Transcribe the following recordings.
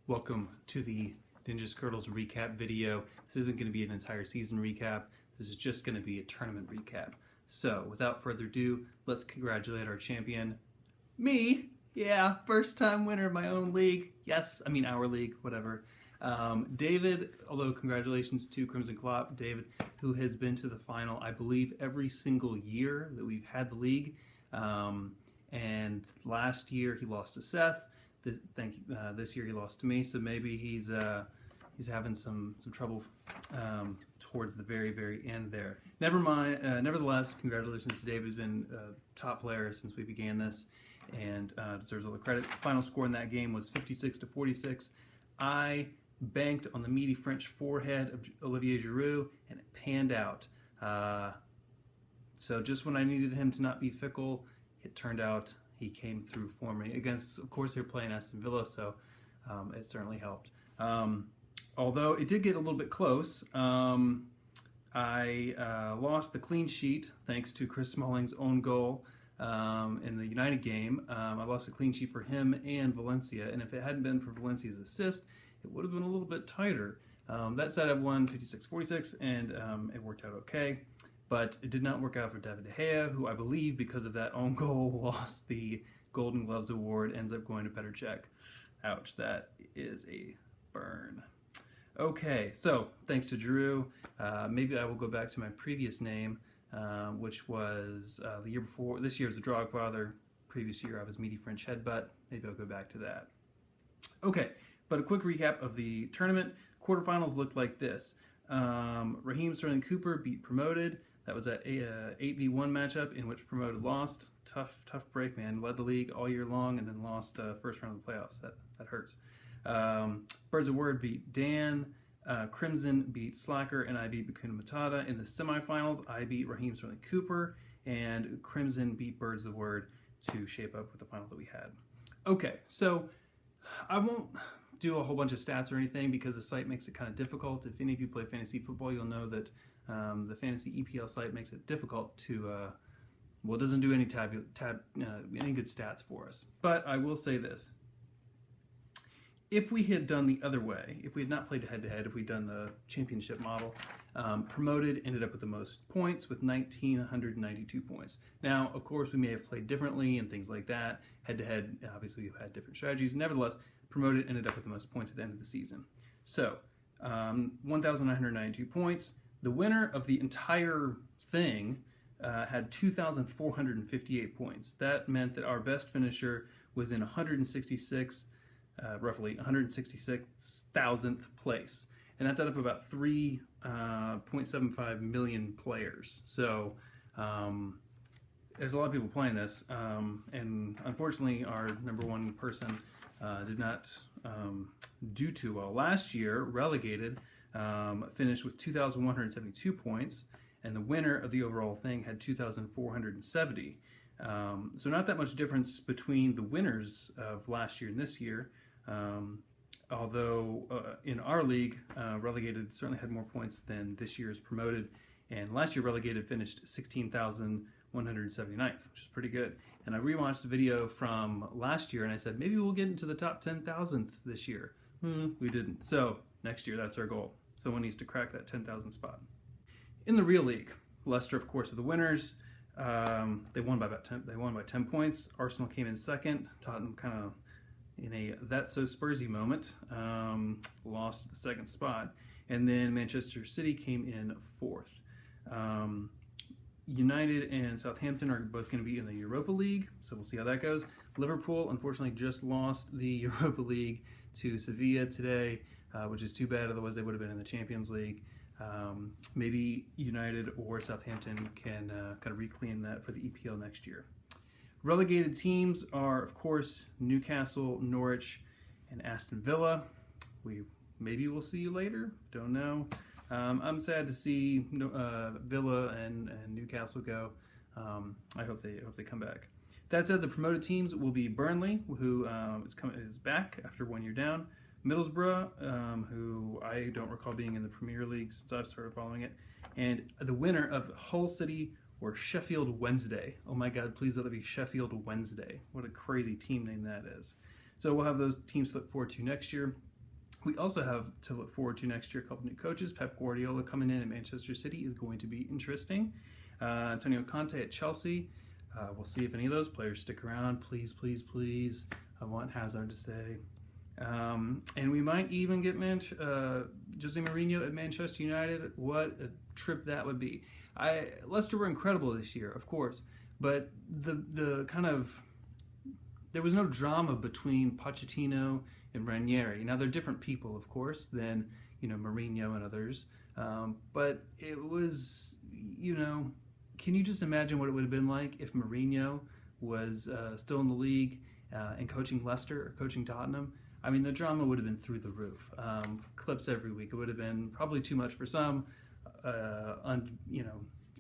Welcome to the Ninja Skrtles recap video. This isn't going to be an entire season recap. This is just going to be a tournament recap. So, without further ado, let's congratulate our champion, me. Yeah, first time winner of my own league. Yes, I mean our league, whatever. David, although congratulations to Crimson Clop, David, who has been to the final, I believe, every single year that we've had the league. And last year he lost to Seth. This year he lost to me, so maybe he's having some trouble towards the very end there. Never mind. Nevertheless, congratulations to David, who's been a top player since we began this, and deserves all the credit. Final score in that game was 56-46. I banked on the meaty French forehead of Olivier Giroud, and it panned out. So just when I needed him to not be fickle, it turned out he came through for me. Against, of course, they were playing Aston Villa, so it certainly helped. Although it did get a little bit close. I lost the clean sheet thanks to Chris Smalling's own goal in the United game. I lost the clean sheet for him and Valencia, and if it hadn't been for Valencia's assist, it would have been a little bit tighter. That said, I won 56-46, and it worked out okay. But it did not work out for David De Gea, who I believe, because of that own goal, lost the Golden Gloves award, ends up going to Petr Cech. Ouch, that is a burn. Okay, so thanks to Giroud, maybe I will go back to my previous name, which was the year before. This year was the Drogfather. Previous year I was Meaty French Headbutt. Maybe I'll go back to that. Okay, but a quick recap of the tournament. Quarterfinals looked like this. Raheem Sterling Cooper beat Promoted. That was an 8v1 matchup in which Promoted lost. Tough break, man. Led the league all year long and then lost first round of the playoffs. That hurts. Birds of Word beat Dan. Crimson beat Slacker, and I beat Bakuna Matata. In the semifinals, I beat Raheem Sterling Cooper, and Crimson beat Birds of Word to shape up with the final that we had. Okay, so I won't do a whole bunch of stats or anything because the site makes it kind of difficult. If any of you play fantasy football, you'll know that the fantasy EPL site makes it difficult to, well, it doesn't do any any good stats for us. But I will say this. If we had done the other way, if we had not played head-to-head, if we'd done the championship model, Promoted ended up with the most points with 1,992 points. Now, of course, we may have played differently and things like that. Head-to-head, obviously, we've had different strategies. Nevertheless, Promoted ended up with the most points at the end of the season. So, 1,992 points. The winner of the entire thing had 2,458 points. That meant that our best finisher was in roughly 166,000th place. And that's out of about 3.75 million players. So there's a lot of people playing this. And unfortunately, our number one person did not do too well. Last year, Relegated finished with 2,172 points. And the winner of the overall thing had 2,470. So not that much difference between the winners of last year and this year. Although in our league, Relegated certainly had more points than this year's Promoted, and last year Relegated finished 16,179th, which is pretty good. And I rewatched the video from last year, and I said maybe we'll get into the top 10,000th this year. We didn't. So next year, that's our goal. Someone needs to crack that 10,000 spot. In the real league, Leicester, of course, are the winners. They won by 10 points. Arsenal came in second. Tottenham kind of in a that's so Spursy moment, lost the second spot, and then Manchester City came in fourth. United and Southampton are both going to be in the Europa League, so we'll see how that goes. Liverpool, unfortunately, just lost the Europa League to Sevilla today, which is too bad, otherwise they would have been in the Champions League. Maybe United or Southampton can kind of reclaim that for the EPL next year. Relegated teams are, of course, Newcastle, Norwich, and Aston Villa. Maybe we'll see you later. Don't know. I'm sad to see Villa and Newcastle go. I hope they come back. That said, the promoted teams will be Burnley, who is back after 1 year down. Middlesbrough, who I don't recall being in the Premier League since I've started following it, and the winner of Hull City or Sheffield Wednesday. Oh my God, please let it be Sheffield Wednesday. What a crazy team name that is. So we'll have those teams to look forward to next year. We also have to look forward to next year a couple new coaches. Pep Guardiola coming in at Manchester City is going to be interesting. Antonio Conte at Chelsea. We'll see if any of those players stick around. Please, please, please. I want Hazard to stay. And we might even get Jose Mourinho at Manchester United. What a trip that would be. Leicester were incredible this year, of course, but the kind of there was no drama between Pochettino and Ranieri. Now they're different people, of course, than Mourinho and others, but it was can you just imagine what it would have been like if Mourinho was still in the league and coaching Leicester or coaching Tottenham? I mean, the drama would have been through the roof. Clips every week. It would have been probably too much for some,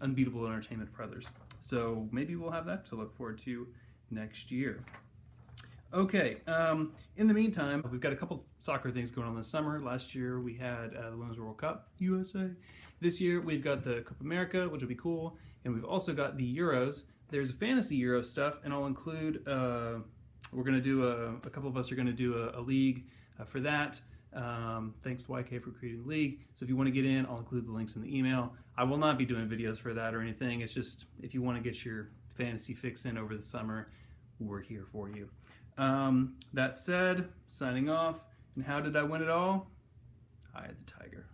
unbeatable entertainment for others. So maybe we'll have that to look forward to next year. Okay, in the meantime, we've got a couple soccer things going on this summer. Last year we had the Women's World Cup, USA. This year we've got the Copa America, which will be cool, and we've also got the Euros. There's fantasy Euro stuff, and I'll include, we're going to do a couple of us are going to do a league for that. Thanks to YK for creating the league. So if you want to get in, I'll include the links in the email. I will not be doing videos for that or anything. It's just if you want to get your fantasy fix in over the summer, we're here for you. That said, signing off. And how did I win it all? I had the Tiger.